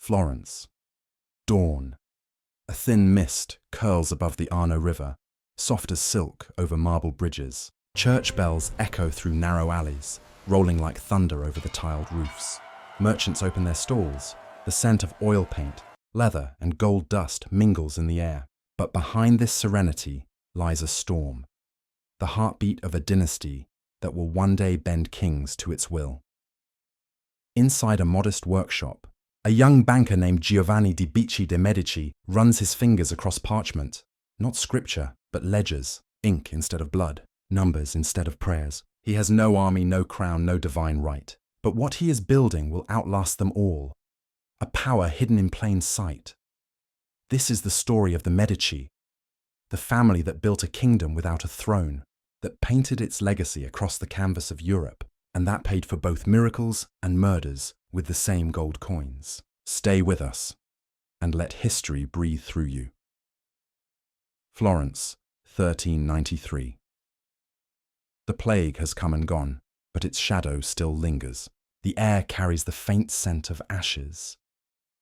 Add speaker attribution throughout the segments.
Speaker 1: Florence. Dawn. A thin mist curls above the Arno River, soft as silk over marble bridges. Church bells echo through narrow alleys, rolling like thunder over the tiled roofs. Merchants open their stalls. The scent of oil paint, leather, and gold dust mingles in the air. But behind this serenity lies a storm, the heartbeat of a dynasty that will one day bend kings to its will. Inside a modest workshop, a young banker named Giovanni di Bicci de' Medici runs his fingers across parchment, not scripture, but ledgers, ink instead of blood, numbers instead of prayers. He has no army, no crown, no divine right. But what he is building will outlast them all, a power hidden in plain sight. This is the story of the Medici, the family that built a kingdom without a throne, that painted its legacy across the canvas of Europe, and that paid for both miracles and murders with the same gold coins. Stay with us, and let history breathe through you. Florence, 1393. The plague has come and gone, but its shadow still lingers. The air carries the faint scent of ashes,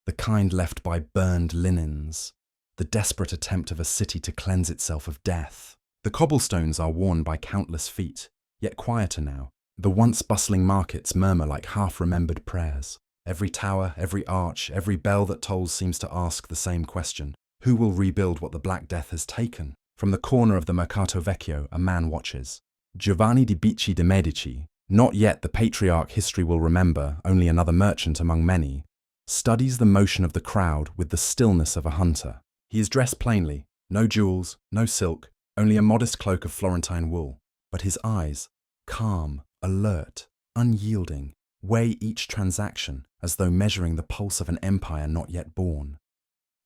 Speaker 1: the kind left by burned linens, the desperate attempt of a city to cleanse itself of death. The cobblestones are worn by countless feet, yet quieter now. The once bustling markets murmur like half-remembered prayers. Every tower, every arch, every bell that tolls seems to ask the same question. Who will rebuild what the Black Death has taken? From the corner of the Mercato Vecchio, a man watches. Giovanni di Bicci de' Medici, not yet the patriarch history will remember, only another merchant among many, studies the motion of the crowd with the stillness of a hunter. He is dressed plainly, no jewels, no silk, only a modest cloak of Florentine wool. But his eyes, calm, alert, unyielding, weigh each transaction as though measuring the pulse of an empire not yet born.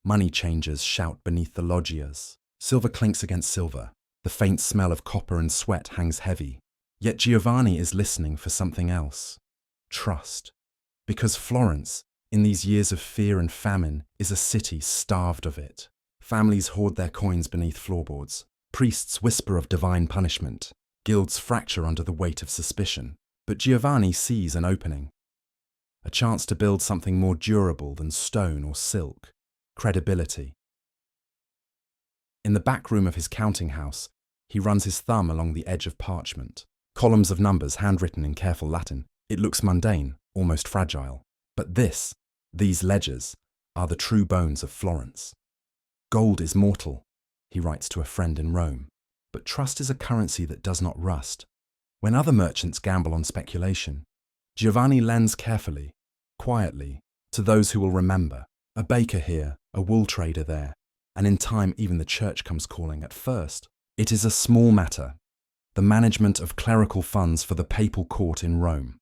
Speaker 1: Money changers shout beneath the loggias. Silver clinks against silver. The faint smell of copper and sweat hangs heavy. Yet Giovanni is listening for something else. Trust. Because Florence, in these years of fear and famine, is a city starved of it. Families hoard their coins beneath floorboards. Priests whisper of divine punishment. Guilds fracture under the weight of suspicion. But Giovanni sees an opening. A chance to build something more durable than stone or silk. Credibility. In the back room of his counting house, he runs his thumb along the edge of parchment. Columns of numbers handwritten in careful Latin. It looks mundane, almost fragile. But these ledgers, are the true bones of Florence. Gold is mortal, he writes to a friend in Rome, but trust is a currency that does not rust. When other merchants gamble on speculation, Giovanni lends carefully, quietly, to those who will remember. A baker here, a wool trader there, and in time even the church comes calling. At first, it is a small matter, the management of clerical funds for the papal court in Rome.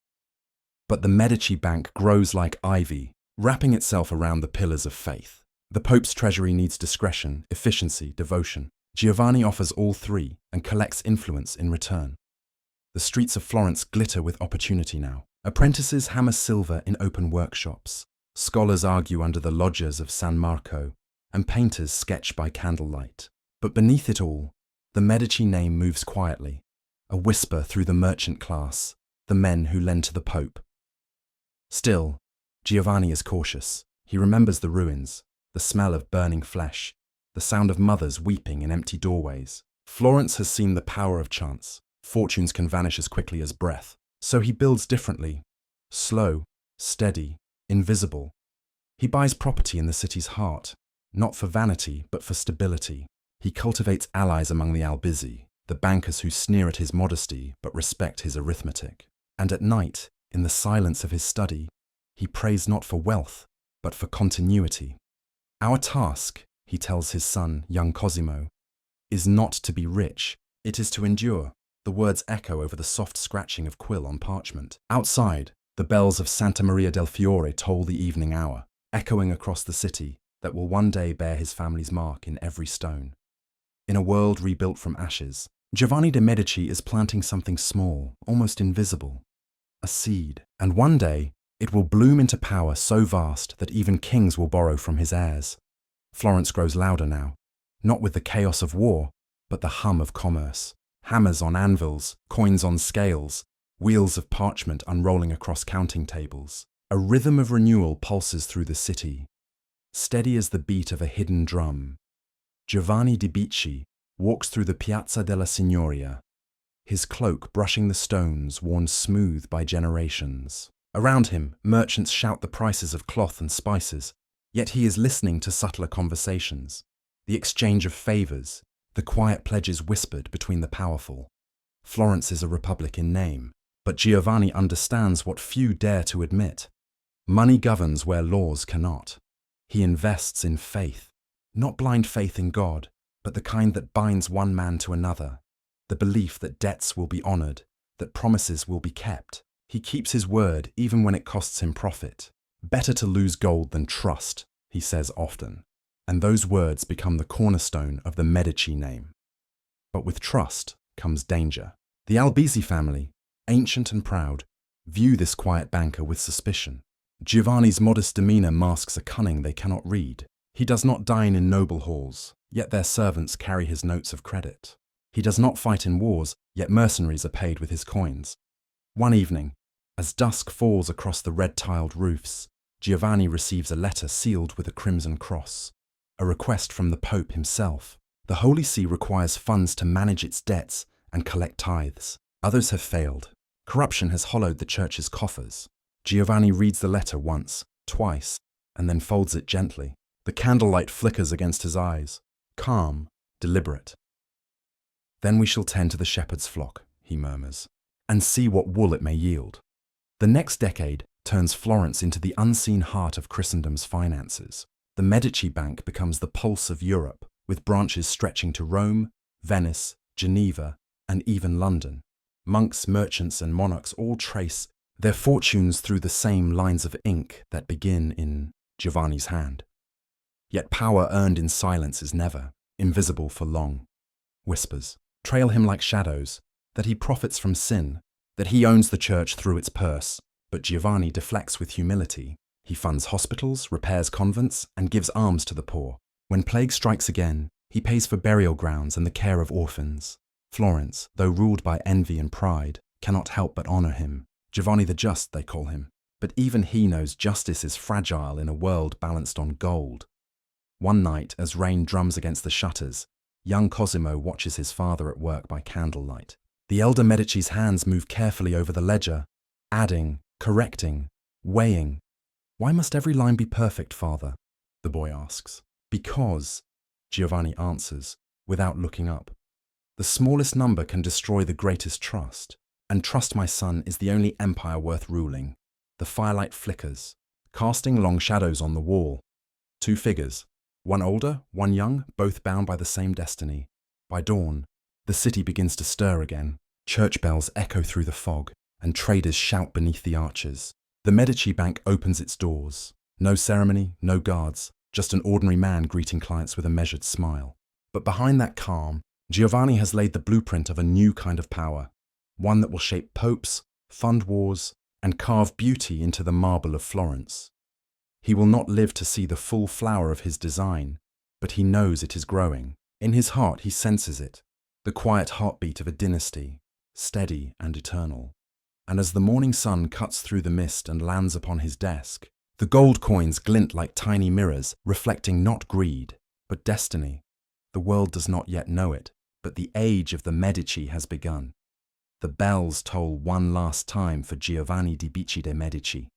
Speaker 1: But the Medici Bank grows like ivy, wrapping itself around the pillars of faith. The Pope's treasury needs discretion, efficiency, devotion. Giovanni offers all three and collects influence in return. The streets of Florence glitter with opportunity now. Apprentices hammer silver in open workshops. Scholars argue under the loggias of San Marco, and painters sketch by candlelight. But beneath it all, the Medici name moves quietly, a whisper through the merchant class, the men who lend to the Pope. Still, Giovanni is cautious. He remembers the ruins, the smell of burning flesh, the sound of mothers weeping in empty doorways. Florence has seen the power of chance. Fortunes can vanish as quickly as breath. So he builds differently, slow, steady, invisible. He buys property in the city's heart, not for vanity, but for stability. He cultivates allies among the Albizzi, the bankers who sneer at his modesty but respect his arithmetic. And at night, in the silence of his study, he prays not for wealth, but for continuity. Our task, he tells his son, young Cosimo, is not to be rich, it is to endure. The words echo over the soft scratching of quill on parchment. Outside, the bells of Santa Maria del Fiore toll the evening hour, echoing across the city that will one day bear his family's mark in every stone. In a world rebuilt from ashes, Giovanni de' Medici is planting something small, almost invisible. A seed. And one day, it will bloom into power so vast that even kings will borrow from his heirs. Florence grows louder now, not with the chaos of war, but the hum of commerce. Hammers on anvils, coins on scales, wheels of parchment unrolling across counting tables. A rhythm of renewal pulses through the city, steady as the beat of a hidden drum. Giovanni di Bicci walks through the Piazza della Signoria, his cloak brushing the stones worn smooth by generations. Around him, merchants shout the prices of cloth and spices, yet he is listening to subtler conversations, the exchange of favours, the quiet pledges whispered between the powerful. Florence is a republic in name, but Giovanni understands what few dare to admit. Money governs where laws cannot. He invests in faith, not blind faith in God, but the kind that binds one man to another, the belief that debts will be honoured, that promises will be kept. He keeps his word even when it costs him profit. Better to lose gold than trust, he says often, and those words become the cornerstone of the Medici name. But with trust comes danger. The Albizzi family, ancient and proud, view this quiet banker with suspicion. Giovanni's modest demeanour masks a cunning they cannot read. He does not dine in noble halls, yet their servants carry his notes of credit. He does not fight in wars, yet mercenaries are paid with his coins. One evening, as dusk falls across the red-tiled roofs, Giovanni receives a letter sealed with a crimson cross, a request from the Pope himself. The Holy See requires funds to manage its debts and collect tithes. Others have failed. Corruption has hollowed the church's coffers. Giovanni reads the letter once, twice, and then folds it gently. The candlelight flickers against his eyes, calm, deliberate. "Then we shall tend to the shepherd's flock," he murmurs, "and see what wool it may yield." The next decade turns Florence into the unseen heart of Christendom's finances. The Medici Bank becomes the pulse of Europe, with branches stretching to Rome, Venice, Geneva, and even London. Monks, merchants, and monarchs all trace their fortunes through the same lines of ink that begin in Giovanni's hand. Yet power earned in silence is never invisible for long. Whispers trail him like shadows, that he profits from sin, that he owns the church through its purse. But Giovanni deflects with humility. He funds hospitals, repairs convents, and gives alms to the poor. When plague strikes again, he pays for burial grounds and the care of orphans. Florence, though ruled by envy and pride, cannot help but honour him. Giovanni the Just, they call him. But even he knows justice is fragile in a world balanced on gold. One night, as rain drums against the shutters, young Cosimo watches his father at work by candlelight. The elder Medici's hands move carefully over the ledger, adding, correcting, weighing. "Why must every line be perfect, father?" the boy asks. "Because," Giovanni answers, without looking up, "the smallest number can destroy the greatest trust. And trust, my son, is the only empire worth ruling." The firelight flickers, casting long shadows on the wall. Two figures, one older, one young, both bound by the same destiny. By dawn, the city begins to stir again. Church bells echo through the fog, and traders shout beneath the arches. The Medici Bank opens its doors. No ceremony, no guards, just an ordinary man greeting clients with a measured smile. But behind that calm, Giovanni has laid the blueprint of a new kind of power, one that will shape popes, fund wars, and carve beauty into the marble of Florence. He will not live to see the full flower of his design, but he knows it is growing. In his heart he senses it, the quiet heartbeat of a dynasty, steady and eternal. And as the morning sun cuts through the mist and lands upon his desk, the gold coins glint like tiny mirrors, reflecting not greed, but destiny. The world does not yet know it, but the age of the Medici has begun. The bells toll one last time for Giovanni di Bicci de' Medici.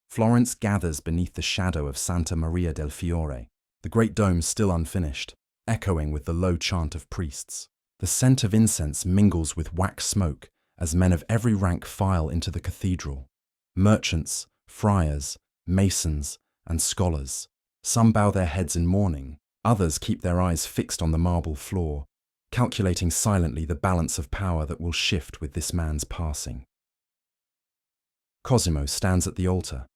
Speaker 1: Florence gathers beneath the shadow of Santa Maria del Fiore, the great dome still unfinished, echoing with the low chant of priests. The scent of incense mingles with wax smoke as men of every rank file into the cathedral. Merchants, friars, masons, and scholars. Some bow their heads in mourning, others keep their eyes fixed on the marble floor, calculating silently the balance of power that will shift with this man's passing. Cosimo stands at the altar,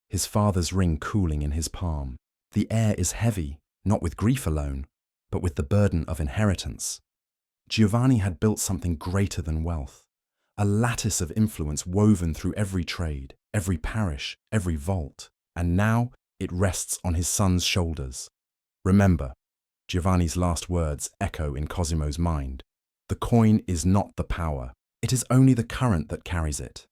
Speaker 1: his father's ring cooling in his palm. The air is heavy, not with grief alone, but with the burden of inheritance. Giovanni had built something greater than wealth, a lattice of influence woven through every trade, every parish, every vault, and now it rests on his son's shoulders. Remember, Giovanni's last words echo in Cosimo's mind. The coin is not the power, it is only the current that carries it.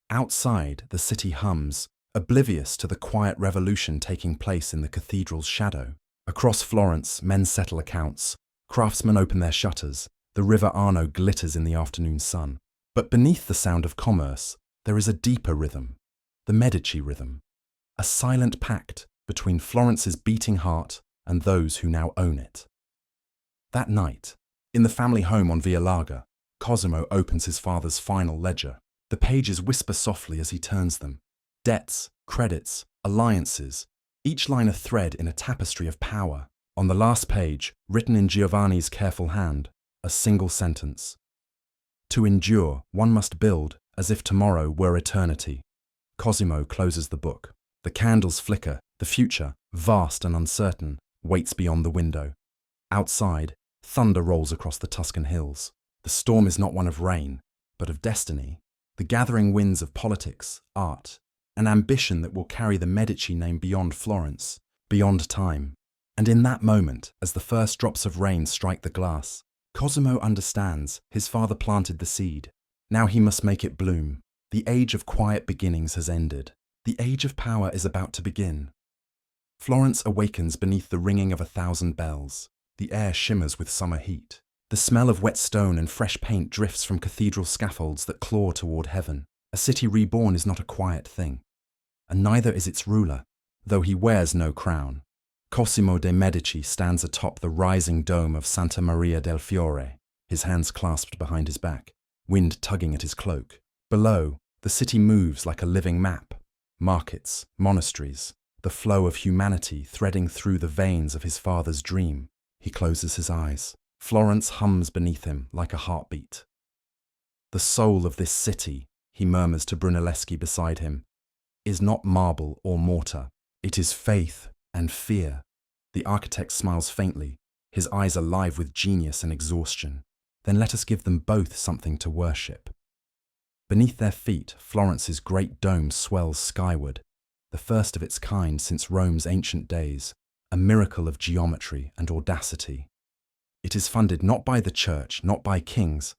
Speaker 1: Outside, the city hums, oblivious to the quiet revolution taking place in the cathedral's shadow. Across Florence, men settle accounts, craftsmen open their shutters, the river Arno glitters in the afternoon sun. But beneath the sound of commerce, there is a deeper rhythm, the Medici rhythm, a silent pact between Florence's beating heart and those who now own it. That night, in the family home on Via Larga, Cosimo opens his father's final ledger. The pages whisper softly as he turns them. Debts, credits, alliances, each line a thread in a tapestry of power. On the last page, written in Giovanni's careful hand, a single sentence. To endure, one must build as if tomorrow were eternity. Cosimo closes the book. The candles flicker. The future, vast and uncertain, waits beyond the window. Outside, thunder rolls across the Tuscan hills. The storm is not one of rain, but of destiny. The gathering winds of politics, art, an ambition that will carry the Medici name beyond Florence, beyond time. And in that moment, as the first drops of rain strike the glass, Cosimo understands his father planted the seed. Now he must make it bloom. The age of quiet beginnings has ended. The age of power is about to begin. Florence awakens beneath the ringing of 1,000 bells. The air shimmers with summer heat. The smell of wet stone and fresh paint drifts from cathedral scaffolds that claw toward heaven. A city reborn is not a quiet thing, and neither is its ruler, though he wears no crown. Cosimo de' Medici stands atop the rising dome of Santa Maria del Fiore, his hands clasped behind his back, wind tugging at his cloak. Below, the city moves like a living map. Markets, monasteries, the flow of humanity threading through the veins of his father's dream. He closes his eyes. Florence hums beneath him like a heartbeat. The soul of this city, he murmurs to Brunelleschi beside him, is not marble or mortar. It is faith and fear. The architect smiles faintly, his eyes alive with genius and exhaustion. Then let us give them both something to worship. Beneath their feet, Florence's great dome swells skyward, the first of its kind since Rome's ancient days, a miracle of geometry and audacity. It is funded not by the church, not by kings,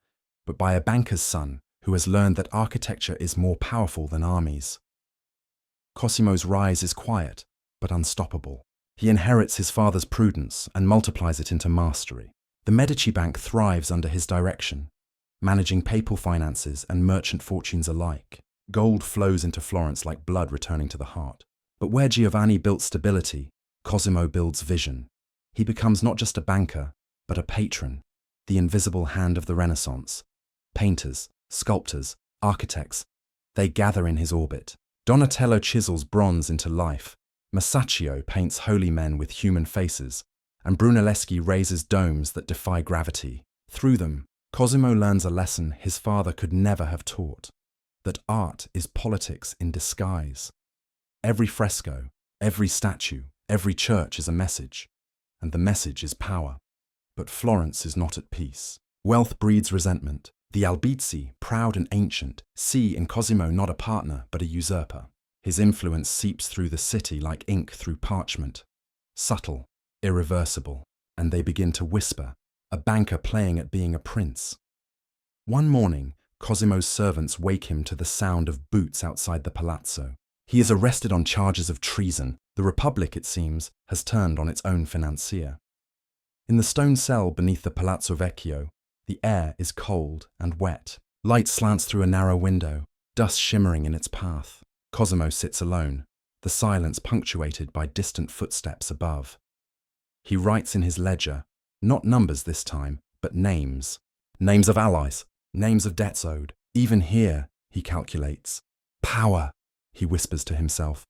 Speaker 1: but by a banker's son who has learned that architecture is more powerful than armies. Cosimo's rise is quiet, but unstoppable. He inherits his father's prudence and multiplies it into mastery. The Medici Bank thrives under his direction, managing papal finances and merchant fortunes alike. Gold flows into Florence like blood returning to the heart. But where Giovanni built stability, Cosimo builds vision. He becomes not just a banker, but a patron, the invisible hand of the Renaissance. Painters, sculptors, architects, they gather in his orbit. Donatello chisels bronze into life, Masaccio paints holy men with human faces, and Brunelleschi raises domes that defy gravity. Through them, Cosimo learns a lesson his father could never have taught, that art is politics in disguise. Every fresco, every statue, every church is a message, and the message is power. But Florence is not at peace. Wealth breeds resentment. The Albizzi, proud and ancient, see in Cosimo not a partner but a usurper. His influence seeps through the city like ink through parchment, subtle, irreversible, and they begin to whisper, a banker playing at being a prince. One morning, Cosimo's servants wake him to the sound of boots outside the palazzo. He is arrested on charges of treason. The Republic, it seems, has turned on its own financier. In the stone cell beneath the Palazzo Vecchio, the air is cold and wet. Light slants through a narrow window, dust shimmering in its path. Cosimo sits alone, the silence punctuated by distant footsteps above. He writes in his ledger, not numbers this time, but names. Names of allies, names of debts owed. Even here, he calculates. Power, he whispers to himself,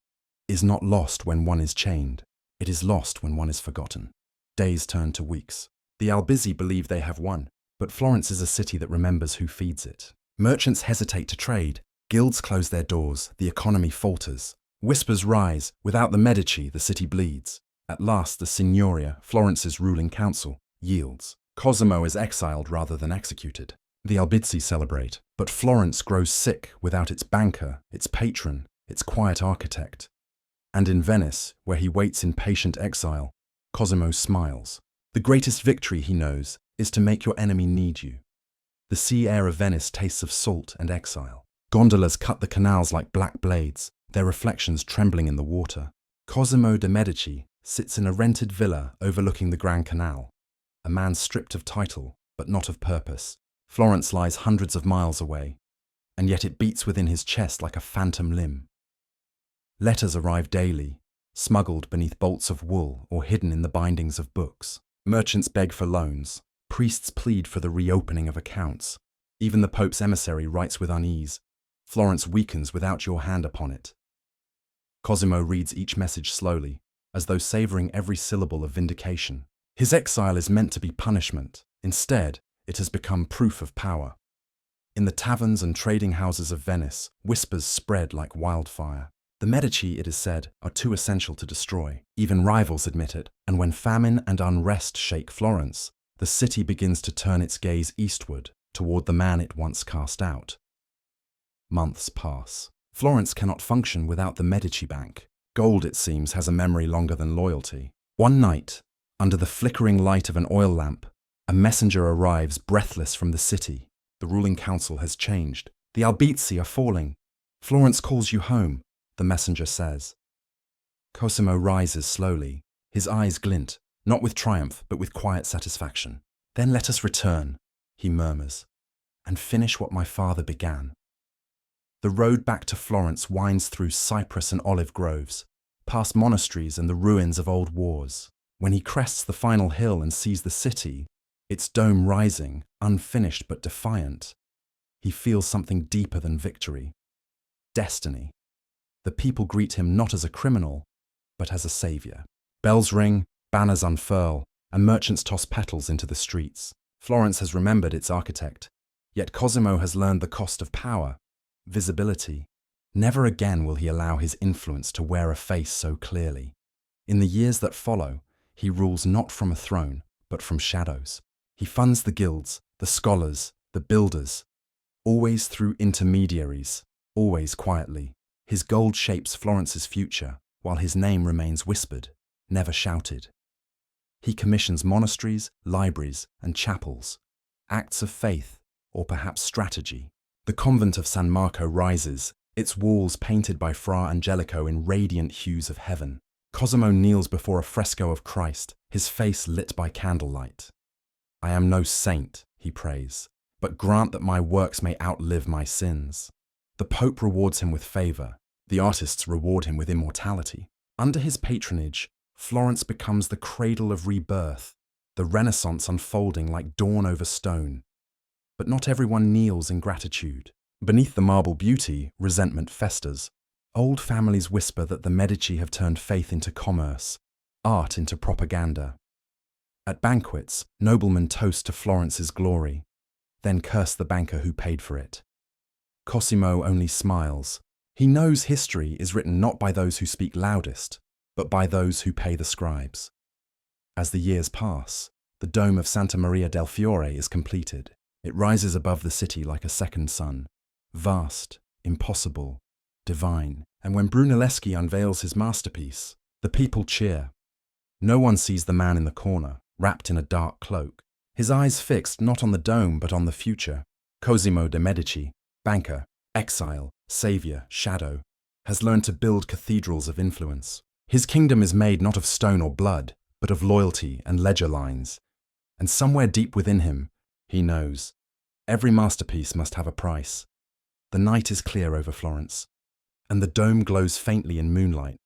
Speaker 1: is not lost when one is chained. It is lost when one is forgotten. Days turn to weeks. The Albizzi believe they have won, but Florence is a city that remembers who feeds it. Merchants hesitate to trade. Guilds close their doors. The economy falters. Whispers rise. Without the Medici, the city bleeds. At last, the Signoria, Florence's ruling council, yields. Cosimo is exiled rather than executed. The Albizzi celebrate, but Florence grows sick without its banker, its patron, its quiet architect. And in Venice, where he waits in patient exile, Cosimo smiles. The greatest victory, he knows, is to make your enemy need you. The sea air of Venice tastes of salt and exile. Gondolas cut the canals like black blades, their reflections trembling in the water. Cosimo de' Medici sits in a rented villa overlooking the Grand Canal, a man stripped of title, but not of purpose. Florence lies hundreds of miles away, and yet it beats within his chest like a phantom limb. Letters arrive daily, smuggled beneath bolts of wool or hidden in the bindings of books. Merchants beg for loans, priests plead for the reopening of accounts. Even the Pope's emissary writes with unease. Florence weakens without your hand upon it. Cosimo reads each message slowly, as though savouring every syllable of vindication. His exile is meant to be punishment. Instead, it has become proof of power. In the taverns and trading houses of Venice, whispers spread like wildfire. The Medici, it is said, are too essential to destroy. Even rivals admit it, and when famine and unrest shake Florence, the city begins to turn its gaze eastward, toward the man it once cast out. Months pass. Florence cannot function without the Medici Bank. Gold, it seems, has a memory longer than loyalty. One night, under the flickering light of an oil lamp, a messenger arrives breathless from the city. The ruling council has changed. The Albizzi are falling. Florence calls you home, the messenger says. Cosimo rises slowly. His eyes glint, not with triumph, but with quiet satisfaction. Then let us return, he murmurs, and finish what my father began. The road back to Florence winds through cypress and olive groves, past monasteries and the ruins of old wars. When he crests the final hill and sees the city, its dome rising, unfinished but defiant, he feels something deeper than victory. Destiny. The people greet him not as a criminal, but as a savior. Bells ring, banners unfurl, and merchants toss petals into the streets. Florence has remembered its architect, yet Cosimo has learned the cost of power. Visibility. Never again will he allow his influence to wear a face so clearly. In the years that follow, he rules not from a throne, but from shadows. He funds the guilds, the scholars, the builders, always through intermediaries, always quietly. His gold shapes Florence's future, while his name remains whispered, never shouted. He commissions monasteries, libraries, and chapels, acts of faith, or perhaps strategy. The convent of San Marco rises, its walls painted by Fra Angelico in radiant hues of heaven. Cosimo kneels before a fresco of Christ, his face lit by candlelight. I am no saint, he prays, but grant that my works may outlive my sins. The Pope rewards him with favour. The artists reward him with immortality. Under his patronage, Florence becomes the cradle of rebirth, the Renaissance unfolding like dawn over stone. But not everyone kneels in gratitude. Beneath the marble beauty, resentment festers. Old families whisper that the Medici have turned faith into commerce, art into propaganda. At banquets, noblemen toast to Florence's glory, then curse the banker who paid for it. Cosimo only smiles. He knows history is written not by those who speak loudest, but by those who pay the scribes. As the years pass, the dome of Santa Maria del Fiore is completed. It rises above the city like a second sun, vast, impossible, divine. And when Brunelleschi unveils his masterpiece, the people cheer. No one sees the man in the corner, wrapped in a dark cloak, his eyes fixed not on the dome but on the future. Cosimo de' Medici, banker, exile, savior, shadow, has learned to build cathedrals of influence. His kingdom is made not of stone or blood, but of loyalty and ledger lines. And somewhere deep within him, he knows, every masterpiece must have a price. The night is clear over Florence, and the dome glows faintly in moonlight,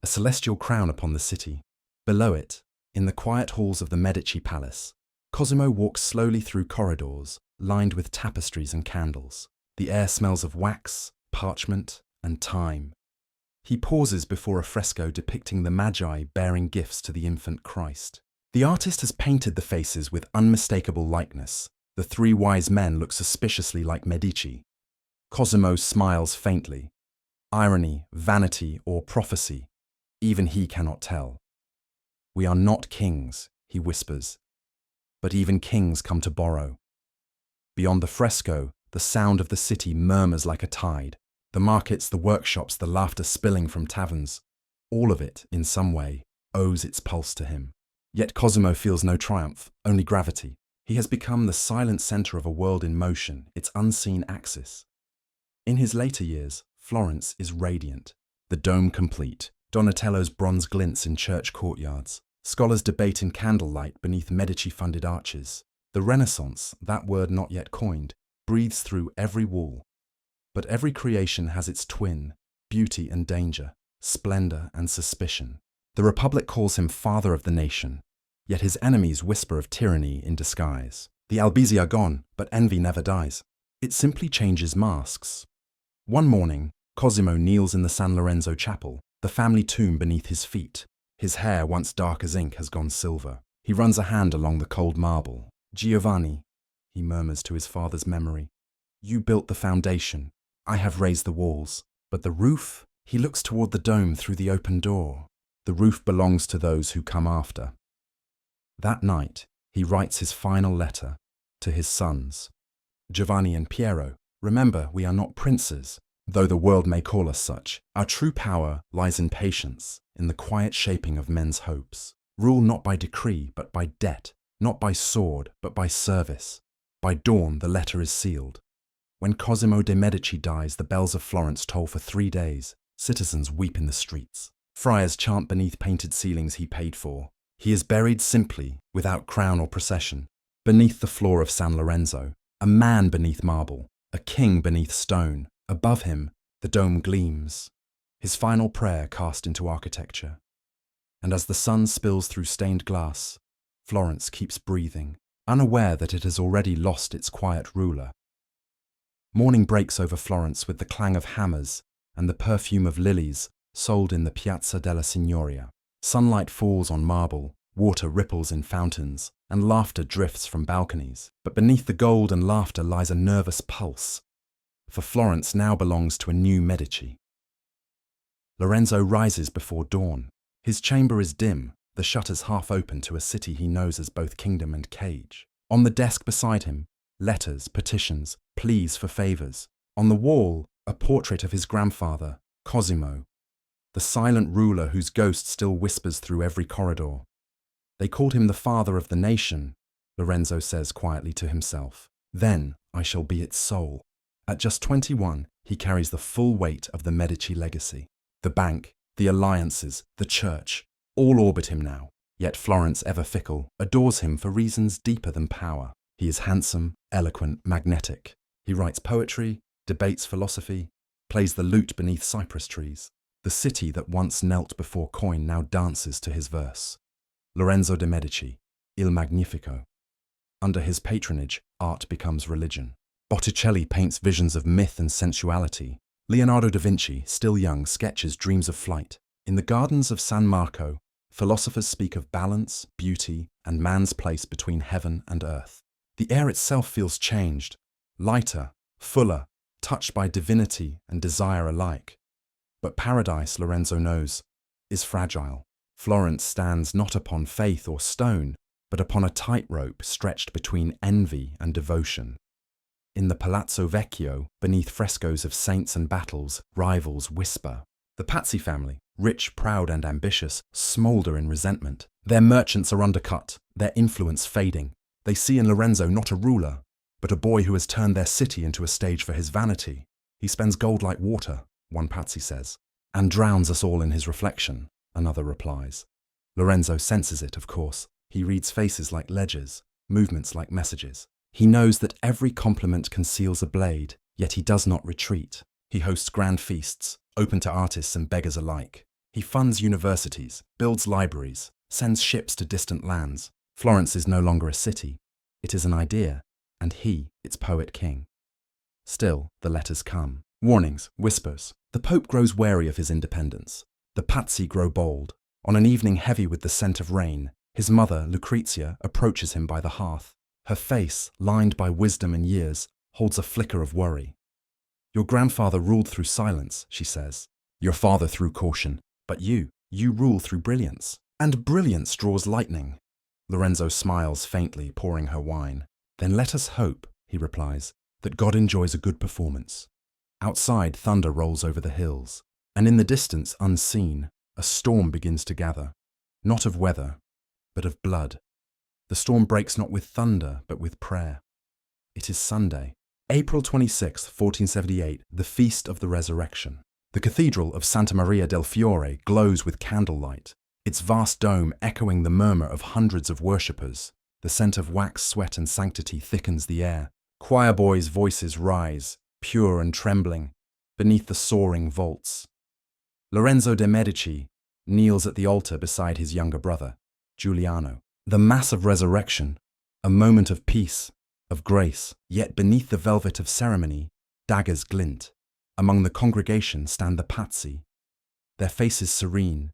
Speaker 1: a celestial crown upon the city. Below it, in the quiet halls of the Medici Palace, Cosimo walks slowly through corridors lined with tapestries and candles. The air smells of wax, parchment, and time. He pauses before a fresco depicting the Magi bearing gifts to the infant Christ. The artist has painted the faces with unmistakable likeness. The three wise men look suspiciously like Medici. Cosimo smiles faintly. Irony, vanity, or prophecy, even he cannot tell. We are not kings, he whispers, but even kings come to borrow. Beyond the fresco, the sound of the city murmurs like a tide. The markets, the workshops, the laughter spilling from taverns, all of it, in some way, owes its pulse to him. Yet Cosimo feels no triumph, only gravity. He has become the silent center of a world in motion, its unseen axis. In his later years, Florence is radiant. The dome complete, Donatello's bronze glints in church courtyards. Scholars debate in candlelight beneath Medici-funded arches. The Renaissance, that word not yet coined, breathes through every wall. But every creation has its twin, beauty and danger, splendor and suspicion. The Republic calls him father of the nation, yet his enemies whisper of tyranny in disguise. The Albizzi are gone, but envy never dies. It simply changes masks. One morning, Cosimo kneels in the San Lorenzo chapel, the family tomb beneath his feet. His hair, once dark as ink, has gone silver. He runs a hand along the cold marble. "Giovanni," he murmurs to his father's memory, "you built the foundation. I have raised the walls. But the roof?" He looks toward the dome through the open door. The roof belongs to those who come after. That night, he writes his final letter to his sons. "Giovanni and Piero, remember we are not princes, though the world may call us such. Our true power lies in patience, in the quiet shaping of men's hopes. Rule not by decree, but by debt, not by sword, but by service. By dawn the letter is sealed. When Cosimo de' Medici dies, the bells of Florence toll for 3 days. Citizens weep in the streets. Friars chant beneath painted ceilings he paid for. He is buried simply, without crown or procession, beneath the floor of San Lorenzo, a man beneath marble, a king beneath stone. Above him, the dome gleams, his final prayer cast into architecture. And as the sun spills through stained glass, Florence keeps breathing, unaware that it has already lost its quiet ruler. Morning breaks over Florence with the clang of hammers and the perfume of lilies sold in the Piazza della Signoria. Sunlight falls on marble, water ripples in fountains, and laughter drifts from balconies. But beneath the gold and laughter lies a nervous pulse. For Florence now belongs to a new Medici. Lorenzo rises before dawn. His chamber is dim, the shutters half open to a city he knows as both kingdom and cage. On the desk beside him, letters, petitions, pleas for favors. On the wall, a portrait of his grandfather, Cosimo, the silent ruler whose ghost still whispers through every corridor. They called him the father of the nation, Lorenzo says quietly to himself. Then I shall be its soul. At just 21, he carries the full weight of the Medici legacy. The bank, the alliances, the church, all orbit him now. Yet Florence, ever fickle, adores him for reasons deeper than power. He is handsome, eloquent, magnetic. He writes poetry, debates philosophy, plays the lute beneath cypress trees. The city that once knelt before coin now dances to his verse. Lorenzo de' Medici, Il Magnifico. Under his patronage, art becomes religion. Botticelli paints visions of myth and sensuality. Leonardo da Vinci, still young, sketches dreams of flight. In the gardens of San Marco, philosophers speak of balance, beauty, and man's place between heaven and earth. The air itself feels changed, lighter, fuller, touched by divinity and desire alike. But paradise, Lorenzo knows, is fragile. Florence stands not upon faith or stone, but upon a tightrope stretched between envy and devotion. In the Palazzo Vecchio, beneath frescoes of saints and battles, rivals whisper. The Pazzi family, rich, proud and ambitious, smolder in resentment. Their merchants are undercut, their influence fading. They see in Lorenzo not a ruler, but a boy who has turned their city into a stage for his vanity. He spends gold like water, one Pazzi says, and drowns us all in his reflection, another replies. Lorenzo senses it, of course. He reads faces like ledgers, movements like messages. He knows that every compliment conceals a blade, yet he does not retreat. He hosts grand feasts, open to artists and beggars alike. He funds universities, builds libraries, sends ships to distant lands. Florence is no longer a city. It is an idea, and he, its poet king. Still, the letters come. Warnings, whispers. The Pope grows wary of his independence. The Pazzi grow bold. On an evening heavy with the scent of rain, his mother, Lucrezia, approaches him by the hearth. Her face, lined by wisdom and years, holds a flicker of worry. Your grandfather ruled through silence, she says. Your father through caution. But you rule through brilliance. And brilliance draws lightning. Lorenzo smiles faintly, pouring her wine. Then let us hope, he replies, that God enjoys a good performance. Outside, thunder rolls over the hills. And in the distance, unseen, a storm begins to gather. Not of weather, but of blood. The storm breaks not with thunder, but with prayer. It is Sunday. April 26, 1478, the Feast of the Resurrection. The Cathedral of Santa Maria del Fiore glows with candlelight, its vast dome echoing the murmur of hundreds of worshippers. The scent of wax, sweat, and sanctity thickens the air. Choir boys' voices rise, pure and trembling, beneath the soaring vaults. Lorenzo de' Medici kneels at the altar beside his younger brother, Giuliano. The Mass of Resurrection, a moment of peace, of grace, yet beneath the velvet of ceremony, daggers glint. Among the congregation stand the Pazzi, their faces serene,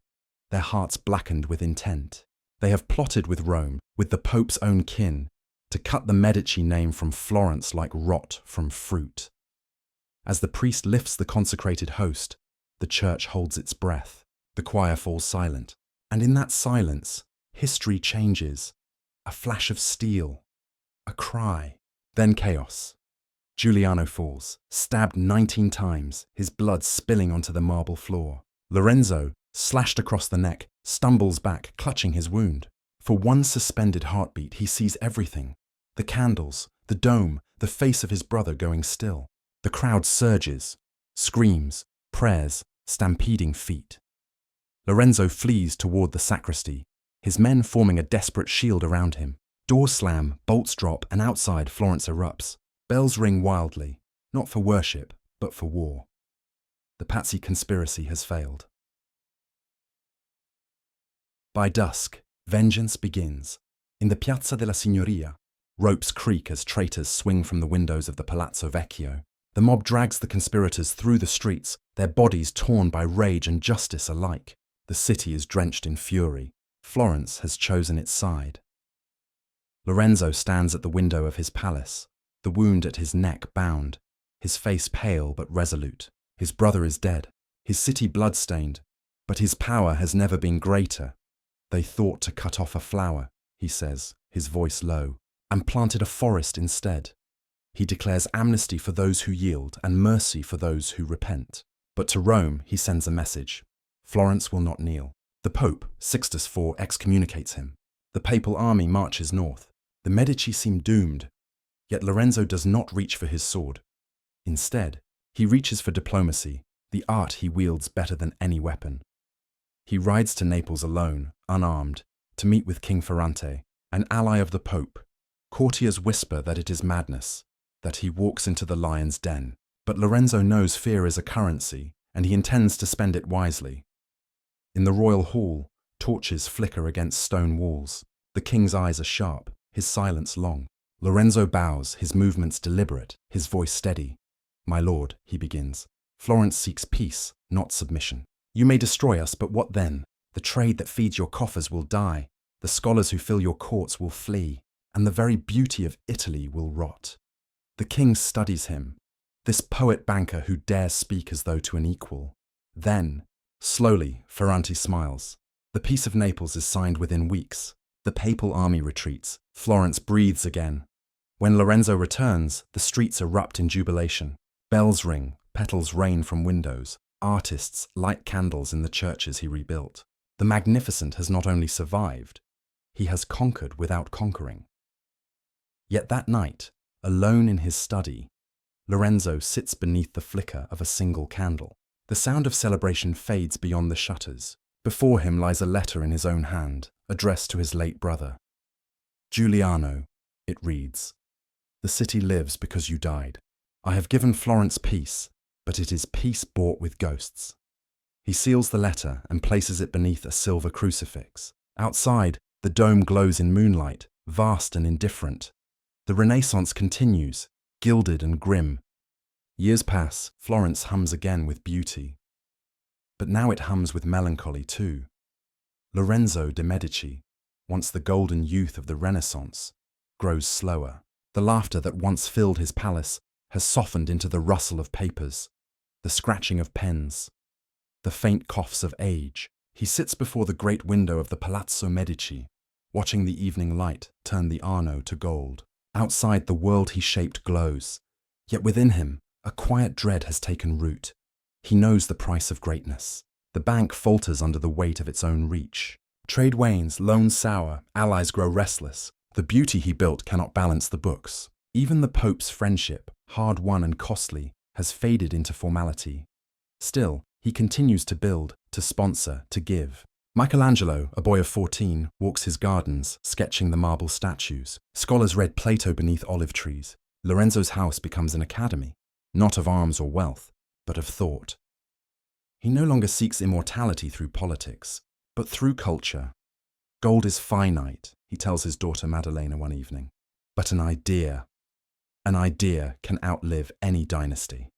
Speaker 1: their hearts blackened with intent. They have plotted with Rome, with the Pope's own kin, to cut the Medici name from Florence like rot from fruit. As the priest lifts the consecrated host, the church holds its breath. The choir falls silent, and in that silence, history changes. A flash of steel, a cry, then chaos. Giuliano falls, stabbed 19 times, his blood spilling onto the marble floor. Lorenzo, slashed across the neck, stumbles back, clutching his wound. For one suspended heartbeat, he sees everything. The candles, the dome, the face of his brother going still. The crowd surges, screams, prayers, stampeding feet. Lorenzo flees toward the sacristy, his men forming a desperate shield around him. Doors slam, bolts drop, and outside Florence erupts. Bells ring wildly, not for worship, but for war. The Pazzi Conspiracy has failed. By dusk, vengeance begins. In the Piazza della Signoria, ropes creak as traitors swing from the windows of the Palazzo Vecchio. The mob drags the conspirators through the streets, their bodies torn by rage and justice alike. The city is drenched in fury. Florence has chosen its side. Lorenzo stands at the window of his palace, the wound at his neck bound, his face pale but resolute. His brother is dead, his city blood-stained, but his power has never been greater. They thought to cut off a flower, he says, his voice low, and planted a forest instead. He declares amnesty for those who yield and mercy for those who repent. But to Rome he sends a message. Florence will not kneel. The Pope, Sixtus IV, excommunicates him. The papal army marches north. The Medici seem doomed, yet Lorenzo does not reach for his sword. Instead, he reaches for diplomacy, the art he wields better than any weapon. He rides to Naples alone, unarmed, to meet with King Ferrante, an ally of the Pope. Courtiers whisper that it is madness, that he walks into the lion's den. But Lorenzo knows fear is a currency, and he intends to spend it wisely. In the royal hall, torches flicker against stone walls. The king's eyes are sharp, his silence long. Lorenzo bows, his movements deliberate, his voice steady. "My lord," he begins, "Florence seeks peace, not submission. You may destroy us, but what then? The trade that feeds your coffers will die, the scholars who fill your courts will flee, and the very beauty of Italy will rot." The king studies him, this poet-banker who dares speak as though to an equal. Then, slowly, Ferrante smiles. The Peace of Naples is signed within weeks. The papal army retreats. Florence breathes again. When Lorenzo returns, the streets erupt in jubilation. Bells ring, petals rain from windows. Artists light candles in the churches he rebuilt. The Magnificent has not only survived, he has conquered without conquering. Yet that night, alone in his study, Lorenzo sits beneath the flicker of a single candle. The sound of celebration fades beyond the shutters. Before him lies a letter in his own hand, addressed to his late brother. "Giuliano," it reads, "the city lives because you died. I have given Florence peace, but it is peace bought with ghosts." He seals the letter and places it beneath a silver crucifix. Outside, the dome glows in moonlight, vast and indifferent. The Renaissance continues, gilded and grim. Years pass, Florence hums again with beauty. But now it hums with melancholy too. Lorenzo de' Medici, once the golden youth of the Renaissance, grows slower. The laughter that once filled his palace has softened into the rustle of papers, the scratching of pens, the faint coughs of age. He sits before the great window of the Palazzo Medici, watching the evening light turn the Arno to gold. Outside, the world he shaped glows, yet within him, a quiet dread has taken root. He knows the price of greatness. The bank falters under the weight of its own reach. Trade wanes, loans sour, allies grow restless. The beauty he built cannot balance the books. Even the Pope's friendship, hard-won and costly, has faded into formality. Still, he continues to build, to sponsor, to give. Michelangelo, a boy of 14, walks his gardens, sketching the marble statues. Scholars read Plato beneath olive trees. Lorenzo's house becomes an academy, not of arms or wealth, but of thought. He no longer seeks immortality through politics, but through culture. Gold is finite, he tells his daughter Maddalena one evening, but an idea can outlive any dynasty.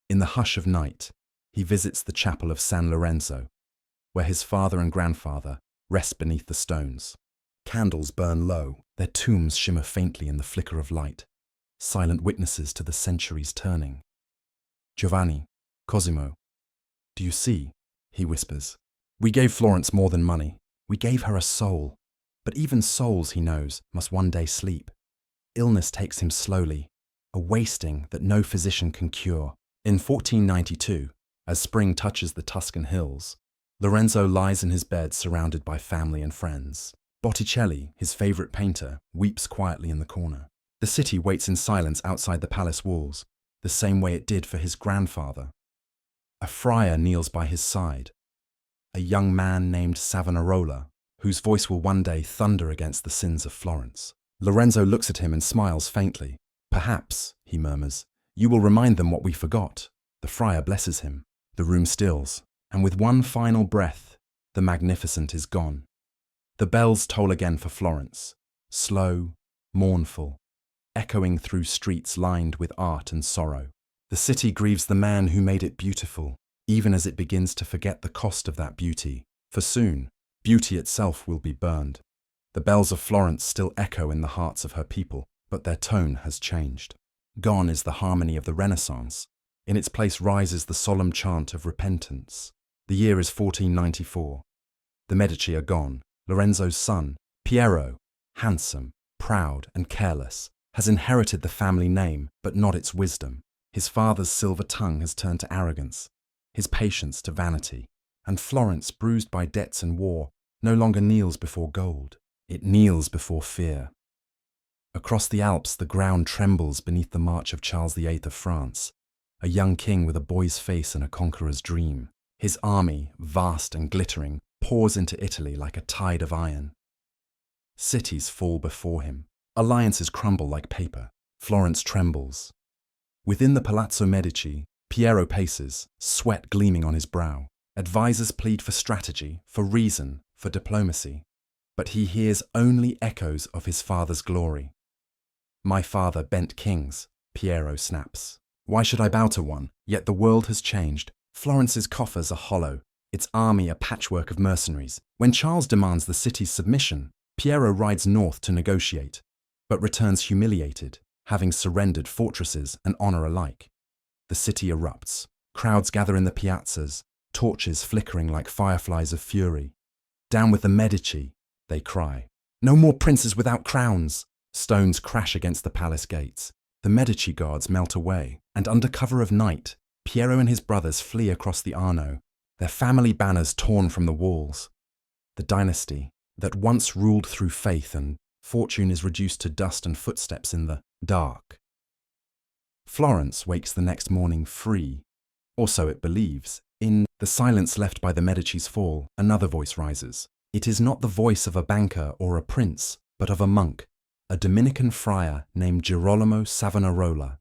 Speaker 1: In the hush of night, he visits the chapel of San Lorenzo, where his father and grandfather rest beneath the stones. Candles burn low, their tombs shimmer faintly in the flicker of light, silent witnesses to the centuries turning. Giovanni, Cosimo, do you see? He whispers. We gave Florence more than money. We gave her a soul. But even souls, he knows, must one day sleep. Illness takes him slowly, a wasting that no physician can cure. In 1492, as spring touches the Tuscan hills, Lorenzo lies in his bed surrounded by family and friends. Botticelli, his favorite painter, weeps quietly in the corner. The city waits in silence outside the palace walls, the same way it did for his grandfather. A friar kneels by his side, a young man named Savonarola, whose voice will one day thunder against the sins of Florence. Lorenzo looks at him and smiles faintly. Perhaps, he murmurs, you will remind them what we forgot. The friar blesses him. The room stills, and with one final breath, the Magnificent is gone. The bells toll again for Florence, slow, mournful, echoing through streets lined with art and sorrow. The city grieves the man who made it beautiful, even as it begins to forget the cost of that beauty. For soon, beauty itself will be burned. The bells of Florence still echo in the hearts of her people, but their tone has changed. Gone is the harmony of the Renaissance. In its place rises the solemn chant of repentance. The year is 1494. The Medici are gone. Lorenzo's son, Piero, handsome, proud, and careless, has inherited the family name, but not its wisdom. His father's silver tongue has turned to arrogance, his patience to vanity, and Florence, bruised by debts and war, no longer kneels before gold. It kneels before fear. Across the Alps, the ground trembles beneath the march of Charles VIII of France, a young king with a boy's face and a conqueror's dream. His army, vast and glittering, pours into Italy like a tide of iron. Cities fall before him. Alliances crumble like paper. Florence trembles. Within the Palazzo Medici, Piero paces, sweat gleaming on his brow. Advisors plead for strategy, for reason, for diplomacy. But he hears only echoes of his father's glory. My father bent kings, Piero snaps. Why should I bow to one? Yet the world has changed. Florence's coffers are hollow, its army a patchwork of mercenaries. When Charles demands the city's submission, Piero rides north to negotiate, but returns humiliated, having surrendered fortresses and honor alike. The city erupts. Crowds gather in the piazzas, torches flickering like fireflies of fury. Down with the Medici, they cry. No more princes without crowns! Stones crash against the palace gates. The Medici guards melt away, and under cover of night, Piero and his brothers flee across the Arno, their family banners torn from the walls. The dynasty that once ruled through faith and fortune is reduced to dust and footsteps in the dark. Florence wakes the next morning free, or so it believes. In the silence left by the Medici's fall, another voice rises. It is not the voice of a banker or a prince, but of a monk, a Dominican friar named Girolamo Savonarola.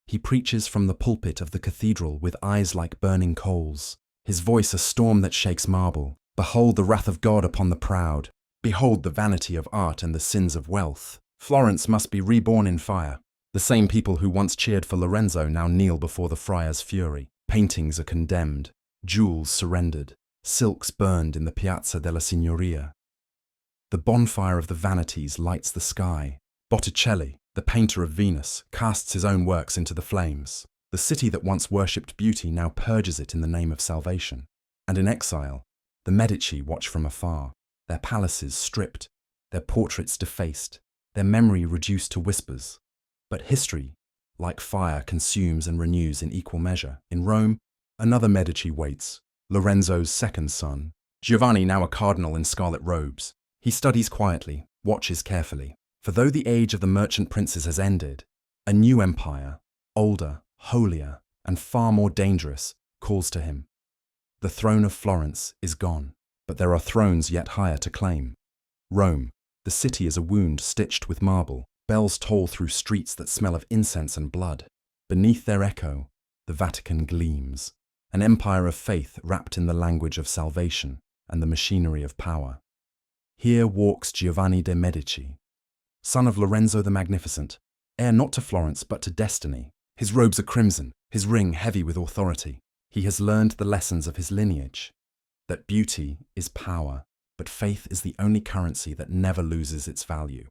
Speaker 1: He preaches from the pulpit of the cathedral with eyes like burning coals, his voice a storm that shakes marble. Behold the wrath of God upon the proud. Behold the vanity of art and the sins of wealth. Florence must be reborn in fire. The same people who once cheered for Lorenzo now kneel before the friar's fury. Paintings are condemned, jewels surrendered, silks burned in the Piazza della Signoria. The bonfire of the vanities lights the sky. Botticelli, the painter of Venus, casts his own works into the flames. The city that once worshipped beauty now purges it in the name of salvation. And in exile, the Medici watch from afar, their palaces stripped, their portraits defaced, their memory reduced to whispers. But history, like fire, consumes and renews in equal measure. In Rome, another Medici waits, Lorenzo's second son. Giovanni, now a cardinal in scarlet robes. He studies quietly, watches carefully. For though the age of the merchant princes has ended, a new empire, older, holier, and far more dangerous, calls to him. The throne of Florence is gone, but there are thrones yet higher to claim. Rome, the city is a wound stitched with marble. Bells toll through streets that smell of incense and blood. Beneath their echo, the Vatican gleams, an empire of faith wrapped in the language of salvation and the machinery of power. Here walks Giovanni de' Medici, son of Lorenzo the Magnificent, heir not to Florence but to destiny. His robes are crimson, his ring heavy with authority. He has learned the lessons of his lineage, that beauty is power, but faith is the only currency that never loses its value.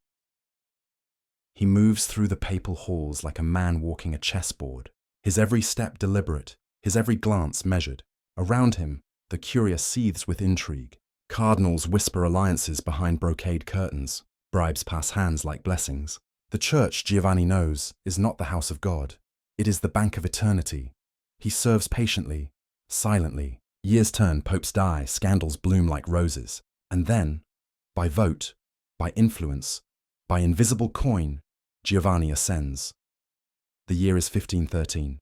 Speaker 1: He moves through the papal halls like a man walking a chessboard, his every step deliberate, his every glance measured. Around him, the curia seethes with intrigue. Cardinals whisper alliances behind brocade curtains. Bribes pass hands like blessings. The church, Giovanni knows, is not the house of God. It is the bank of eternity. He serves patiently, silently. Years turn, popes die, scandals bloom like roses. And then, by vote, by influence, by invisible coin, Giovanni ascends. The year is 1513.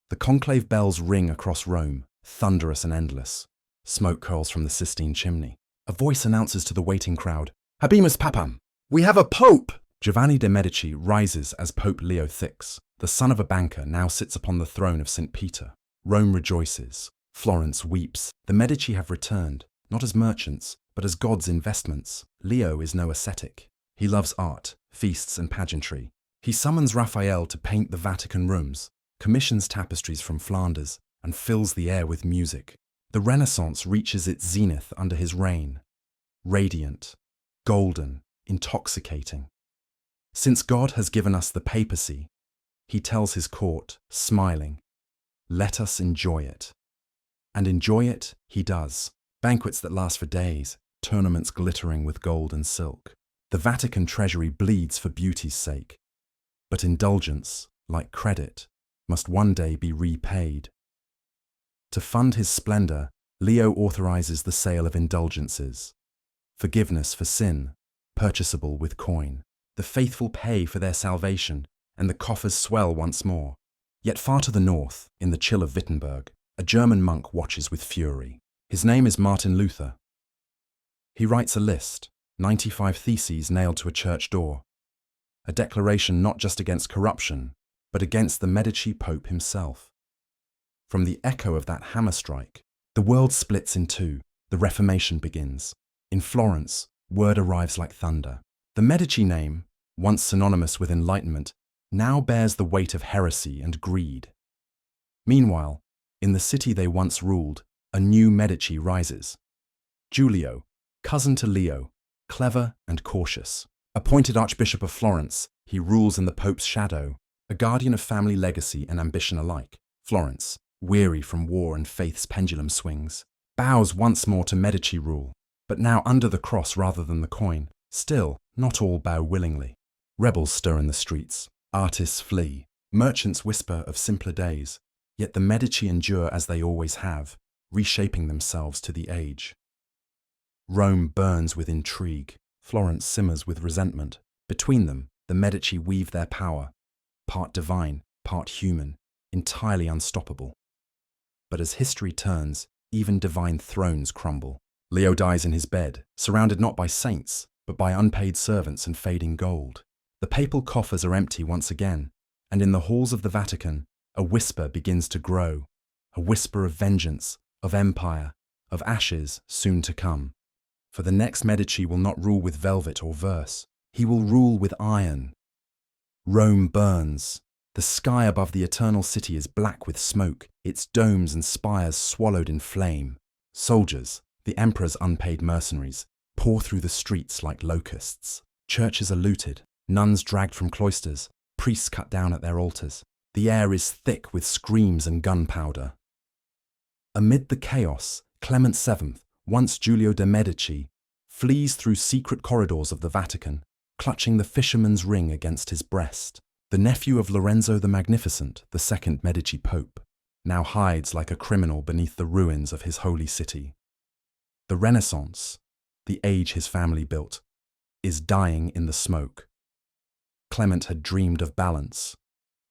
Speaker 1: The conclave bells ring across Rome, thunderous and endless. Smoke curls from the Sistine chimney. A voice announces to the waiting crowd, "Habemus Papam! We have a pope!" Giovanni de' Medici rises as Pope Leo VI, the son of a banker, now sits upon the throne of St. Peter. Rome rejoices. Florence weeps. The Medici have returned, not as merchants, but as God's investments. Leo is no ascetic. He loves art, feasts and pageantry. He summons Raphael to paint the Vatican rooms, commissions tapestries from Flanders, and fills the air with music. The Renaissance reaches its zenith under his reign. Radiant, golden, intoxicating. Since God has given us the papacy, he tells his court, smiling, "Let us enjoy it." And enjoy it he does. Banquets that last for days, tournaments glittering with gold and silk. The Vatican treasury bleeds for beauty's sake. But indulgence, like credit, must one day be repaid. To fund his splendor, Leo authorizes the sale of indulgences. Forgiveness for sin, purchasable with coin. The faithful pay for their salvation, and the coffers swell once more. Yet far to the north, in the chill of Wittenberg, a German monk watches with fury. His name is Martin Luther. He writes a list, 95 theses nailed to a church door. A declaration not just against corruption, but against the Medici Pope himself. From the echo of that hammer strike, the world splits in two. The Reformation begins. In Florence, word arrives like thunder. The Medici name, once synonymous with enlightenment, now bears the weight of heresy and greed. Meanwhile, in the city they once ruled, a new Medici rises. Giulio, cousin to Leo, clever and cautious. Appointed Archbishop of Florence, he rules in the Pope's shadow, a guardian of family legacy and ambition alike. Florence, weary from war and faith's pendulum swings, bows once more to Medici rule, but now under the cross rather than the coin. Still, not all bow willingly. Rebels stir in the streets, artists flee, merchants whisper of simpler days, yet the Medici endure as they always have, reshaping themselves to the age. Rome burns with intrigue, Florence simmers with resentment. Between them, the Medici weave their power, part divine, part human, entirely unstoppable. But as history turns, even divine thrones crumble. Leo dies in his bed, surrounded not by saints, but by unpaid servants and fading gold. The papal coffers are empty once again, and in the halls of the Vatican, a whisper begins to grow, a whisper of vengeance, of empire, of ashes soon to come. For the next Medici will not rule with velvet or verse, he will rule with iron. Rome burns. The sky above the eternal city is black with smoke, its domes and spires swallowed in flame. Soldiers, the emperor's unpaid mercenaries, pour through the streets like locusts. Churches are looted, nuns dragged from cloisters, priests cut down at their altars. The air is thick with screams and gunpowder. Amid the chaos, Clement VII, once Giulio de' Medici, flees through secret corridors of the Vatican, clutching the fisherman's ring against his breast. The nephew of Lorenzo the Magnificent, the second Medici Pope, now hides like a criminal beneath the ruins of his holy city. The Renaissance, the age his family built, is dying in the smoke. Clement had dreamed of balance,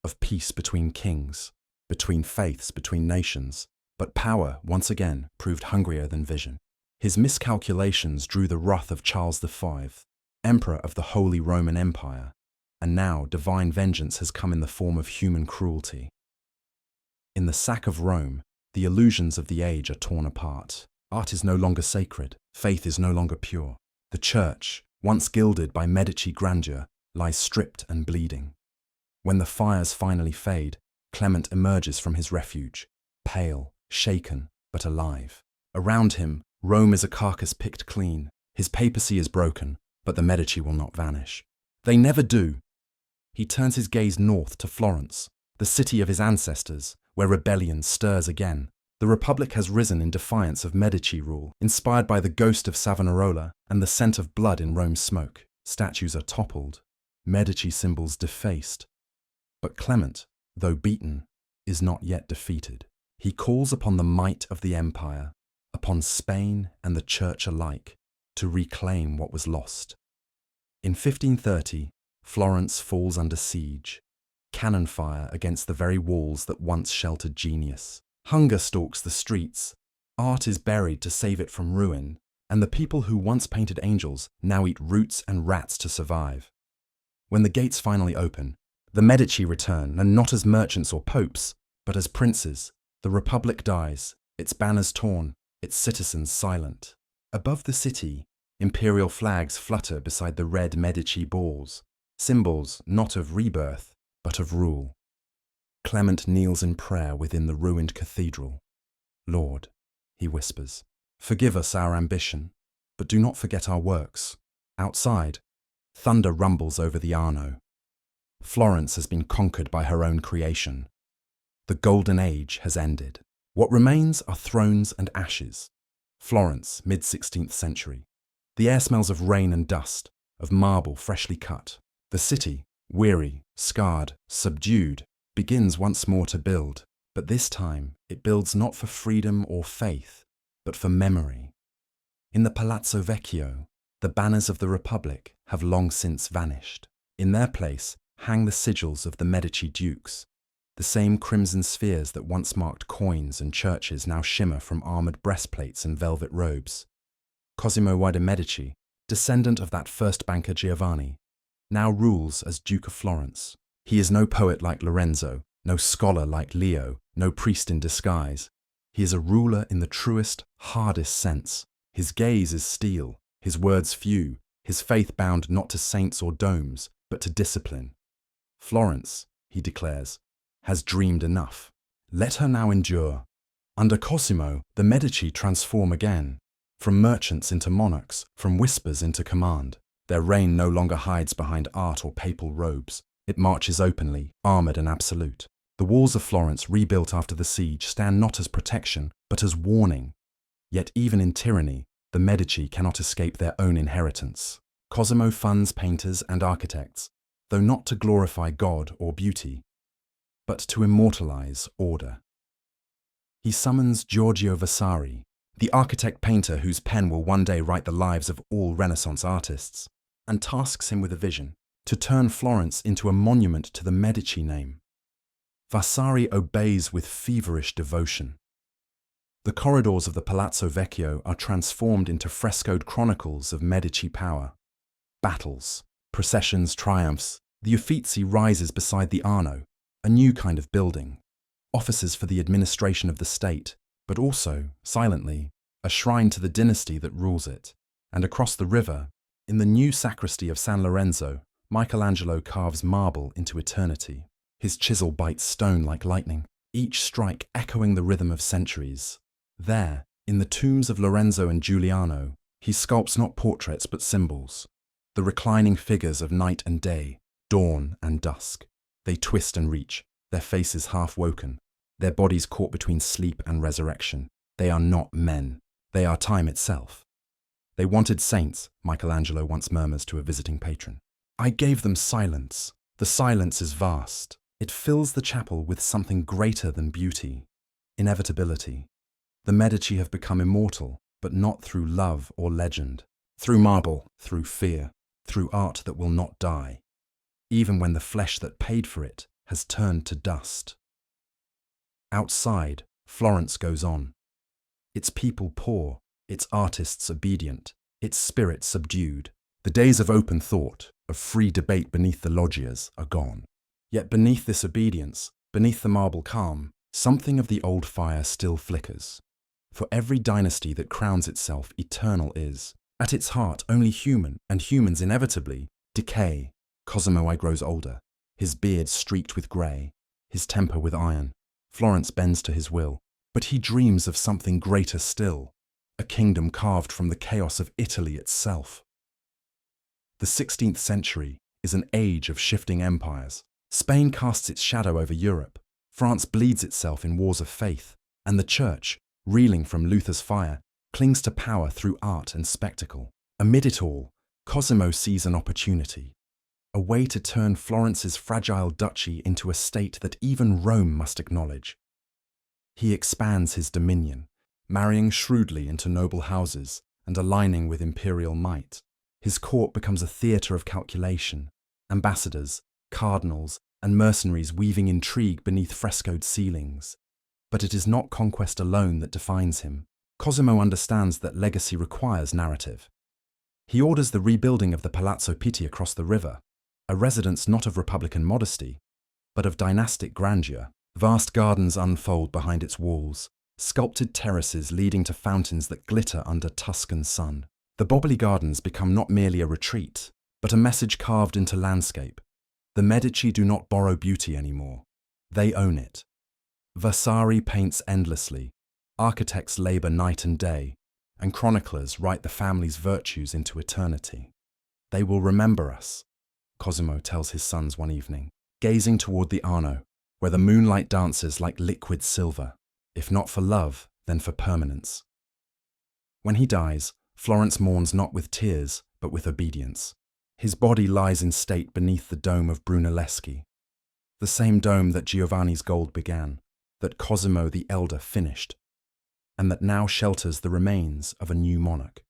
Speaker 1: of peace between kings, between faiths, between nations, but power, once again, proved hungrier than vision. His miscalculations drew the wrath of Charles V, Emperor of the Holy Roman Empire, and now divine vengeance has come in the form of human cruelty. In the sack of Rome, the illusions of the age are torn apart. Art is no longer sacred, faith is no longer pure. The church, once gilded by Medici grandeur, lies stripped and bleeding. When the fires finally fade, Clement emerges from his refuge, pale, shaken, but alive. Around him, Rome is a carcass picked clean. His papacy is broken, but the Medici will not vanish. They never do. He turns his gaze north to Florence, the city of his ancestors, where rebellion stirs again. The Republic has risen in defiance of Medici rule, inspired by the ghost of Savonarola and the scent of blood in Rome's smoke. Statues are toppled, Medici symbols defaced. But Clement, though beaten, is not yet defeated. He calls upon the might of the empire, upon Spain and the Church alike, to reclaim what was lost. In 1530, Florence falls under siege, cannon fire against the very walls that once sheltered genius. Hunger stalks the streets, art is buried to save it from ruin, and the people who once painted angels now eat roots and rats to survive. When the gates finally open, the Medici return, and not as merchants or popes, but as princes. The Republic dies, its banners torn, its citizens silent. Above the city, imperial flags flutter beside the red Medici balls, symbols not of rebirth, but of rule. Clement kneels in prayer within the ruined cathedral. Lord, he whispers, forgive us our ambition, but do not forget our works. Outside, thunder rumbles over the Arno. Florence has been conquered by her own creation. The Golden Age has ended. What remains are thrones and ashes. Florence, mid-16th century. The air smells of rain and dust, of marble freshly cut. The city, weary, scarred, subdued, begins once more to build, but this time it builds not for freedom or faith, but for memory. In the Palazzo Vecchio, the banners of the Republic have long since vanished. In their place hang the sigils of the Medici dukes. The same crimson spheres that once marked coins and churches now shimmer from armoured breastplates and velvet robes. Cosimo de' Medici, descendant of that first banker Giovanni, now rules as Duke of Florence. He is no poet like Lorenzo, no scholar like Leo, no priest in disguise. He is a ruler in the truest, hardest sense. His gaze is steel, his words few, his faith bound not to saints or domes, but to discipline. Florence, he declares, has dreamed enough. Let her now endure. Under Cosimo, the Medici transform again, from merchants into monarchs, from whispers into command. Their reign no longer hides behind art or papal robes. It marches openly, armoured and absolute. The walls of Florence, rebuilt after the siege, stand not as protection, but as warning. Yet even in tyranny, the Medici cannot escape their own inheritance. Cosimo funds painters and architects, though not to glorify God or beauty, but to immortalize order. He summons Giorgio Vasari, the architect-painter whose pen will one day write the lives of all Renaissance artists, and tasks him with a vision, to turn Florence into a monument to the Medici name. Vasari obeys with feverish devotion. The corridors of the Palazzo Vecchio are transformed into frescoed chronicles of Medici power. Battles, processions, triumphs. The Uffizi rises beside the Arno, a new kind of building. Offices for the administration of the state, but also, silently, a shrine to the dynasty that rules it. And across the river, in the new sacristy of San Lorenzo, Michelangelo carves marble into eternity. His chisel bites stone like lightning, each strike echoing the rhythm of centuries. There, in the tombs of Lorenzo and Giuliano, he sculpts not portraits but symbols, the reclining figures of night and day, dawn and dusk. They twist and reach, their faces half-woken, their bodies caught between sleep and resurrection. They are not men, they are time itself. They wanted saints, Michelangelo once murmurs to a visiting patron. I gave them silence. The silence is vast. It fills the chapel with something greater than beauty, inevitability. The Medici have become immortal, but not through love or legend, through marble, through fear. through art that will not die, even when the flesh that paid for it has turned to dust. Outside, Florence goes on. Its people poor, its artists obedient, its spirit subdued. The days of open thought, of free debate beneath the loggias are gone. Yet beneath this obedience, beneath the marble calm, something of the old fire still flickers. For every dynasty that crowns itself eternal is, at its heart, only human, and humans inevitably decay. Cosimo I grows older, his beard streaked with grey, his temper with iron. Florence bends to his will, but he dreams of something greater still, a kingdom carved from the chaos of Italy itself. The 16th century is an age of shifting empires. Spain casts its shadow over Europe, France bleeds itself in wars of faith, and the Church, reeling from Luther's fire, clings to power through art and spectacle. Amid it all, Cosimo sees an opportunity, a way to turn Florence's fragile duchy into a state that even Rome must acknowledge. He expands his dominion, marrying shrewdly into noble houses and aligning with imperial might. His court becomes a theatre of calculation, ambassadors, cardinals, and mercenaries weaving intrigue beneath frescoed ceilings. But it is not conquest alone that defines him. Cosimo understands that legacy requires narrative. He orders the rebuilding of the Palazzo Pitti across the river, a residence not of republican modesty, but of dynastic grandeur. Vast gardens unfold behind its walls, sculpted terraces leading to fountains that glitter under Tuscan sun. The Bobbly Gardens become not merely a retreat, but a message carved into landscape. The Medici do not borrow beauty anymore. They own it. Vasari paints endlessly, architects labor night and day, and chroniclers write the family's virtues into eternity. They will remember us, Cosimo tells his sons one evening, gazing toward the Arno, where the moonlight dances like liquid silver, if not for love, then for permanence. When he dies, Florence mourns not with tears, but with obedience. His body lies in state beneath the dome of Brunelleschi, the same dome that Giovanni's gold began, that Cosimo the Elder finished, and that now shelters the remains of a new monarch.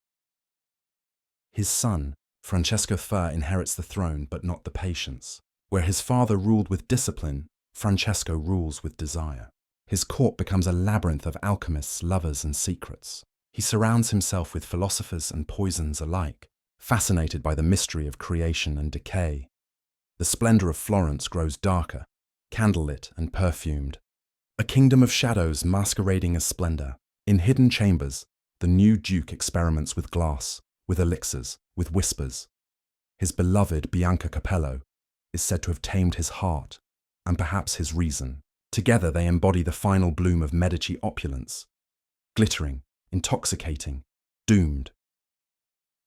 Speaker 1: His son, Francesco III, inherits the throne, but not the patience. Where his father ruled with discipline, Francesco rules with desire. His court becomes a labyrinth of alchemists, lovers, and secrets. He surrounds himself with philosophers and poisons alike, fascinated by the mystery of creation and decay. The splendor of Florence grows darker, candlelit and perfumed. A kingdom of shadows masquerading as splendor. In hidden chambers, the new duke experiments with glass, with elixirs, with whispers. His beloved Bianca Capello is said to have tamed his heart, and perhaps his reason. Together they embody the final bloom of Medici opulence, glittering, intoxicating, doomed.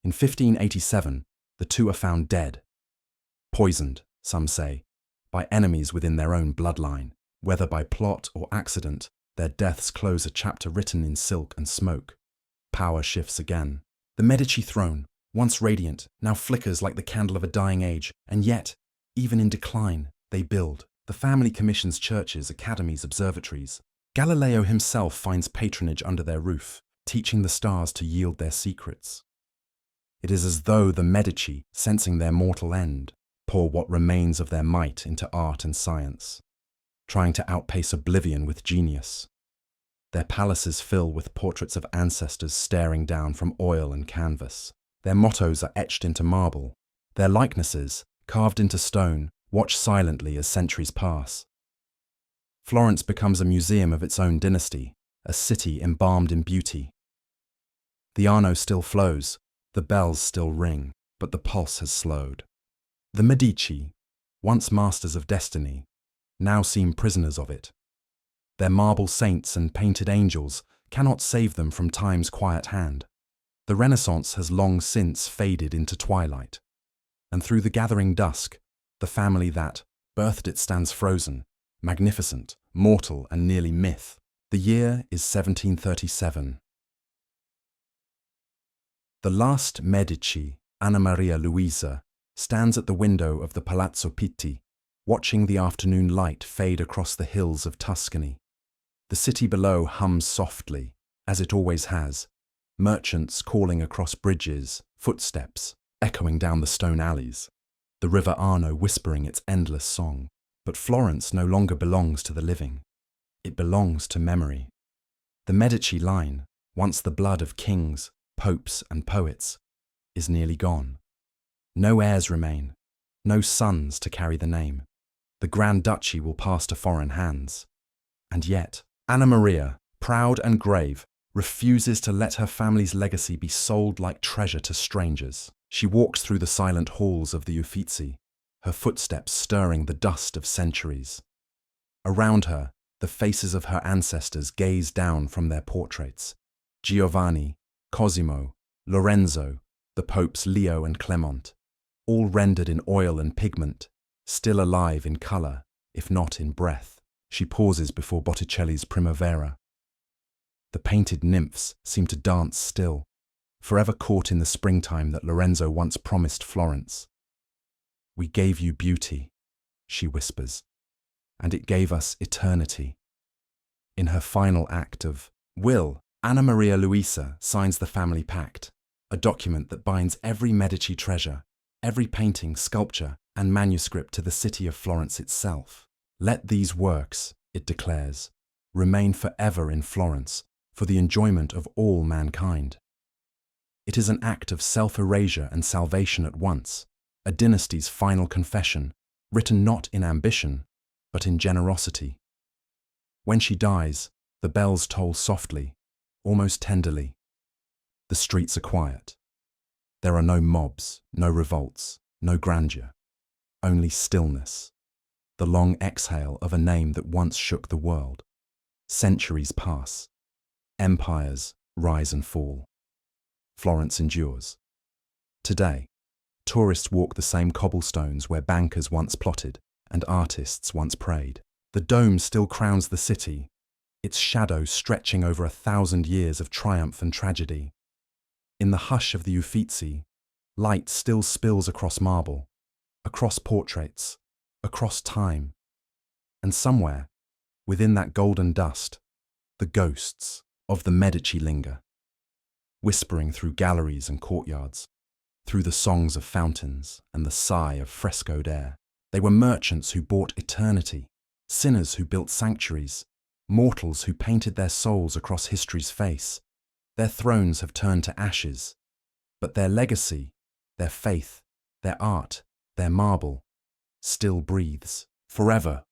Speaker 1: In 1587, the two are found dead, poisoned, some say, by enemies within their own bloodline. Whether by plot or accident, their deaths close a chapter written in silk and smoke. Power shifts again. The Medici throne, once radiant, now flickers like the candle of a dying age, and yet, even in decline, they build. The family commissions churches, academies, observatories. Galileo himself finds patronage under their roof, teaching the stars to yield their secrets. It is as though the Medici, sensing their mortal end, pour what remains of their might into art and science, trying to outpace oblivion with genius. Their palaces fill with portraits of ancestors staring down from oil and canvas. Their mottos are etched into marble. Their likenesses, carved into stone, watch silently as centuries pass. Florence becomes a museum of its own dynasty, a city embalmed in beauty. The Arno still flows, the bells still ring, but the pulse has slowed. The Medici, once masters of destiny, now seem prisoners of it. Their marble saints and painted angels cannot save them from time's quiet hand. The Renaissance has long since faded into twilight, and through the gathering dusk, the family that birthed it stands frozen, magnificent, mortal, and nearly myth. The year is 1737. The last Medici, Anna Maria Luisa, stands at the window of the Palazzo Pitti, watching the afternoon light fade across the hills of Tuscany. The city below hums softly, as it always has, merchants calling across bridges, footsteps, echoing down the stone alleys, the river Arno whispering its endless song. But Florence no longer belongs to the living. It belongs to memory. The Medici line, once the blood of kings, popes, and poets, is nearly gone. No heirs remain, no sons to carry the name. The Grand Duchy will pass to foreign hands. And yet, Anna Maria, proud and grave, refuses to let her family's legacy be sold like treasure to strangers. She walks through the silent halls of the Uffizi, her footsteps stirring the dust of centuries. Around her, the faces of her ancestors gaze down from their portraits. Giovanni, Cosimo, Lorenzo, the popes Leo and Clement, all rendered in oil and pigment, still alive in colour, if not in breath. She pauses before Botticelli's Primavera. The painted nymphs seem to dance still, forever caught in the springtime that Lorenzo once promised Florence. "We gave you beauty," she whispers, "and it gave us eternity." In her final act of will, Anna Maria Luisa signs the family pact, a document that binds every Medici treasure, every painting, sculpture, and manuscript to the city of Florence itself. "Let these works," it declares, "remain forever in Florence for the enjoyment of all mankind." It is an act of self-erasure and salvation at once, a dynasty's final confession, written not in ambition, but in generosity. When she dies, the bells toll softly, almost tenderly. The streets are quiet. There are no mobs, no revolts, no grandeur, only stillness, the long exhale of a name that once shook the world. Centuries pass. Empires rise and fall. Florence endures. Today, tourists walk the same cobblestones where bankers once plotted and artists once prayed. The dome still crowns the city, its shadow stretching over 1,000 years of triumph and tragedy. In the hush of the Uffizi, light still spills across marble, across portraits, across time. And somewhere, within that golden dust, the ghosts of the Medici linger, whispering through galleries and courtyards, through the songs of fountains and the sigh of frescoed air. They were merchants who bought eternity, sinners who built sanctuaries, mortals who painted their souls across history's face. Their thrones have turned to ashes, but their legacy, their faith, their art, their marble, still breathes. Forever,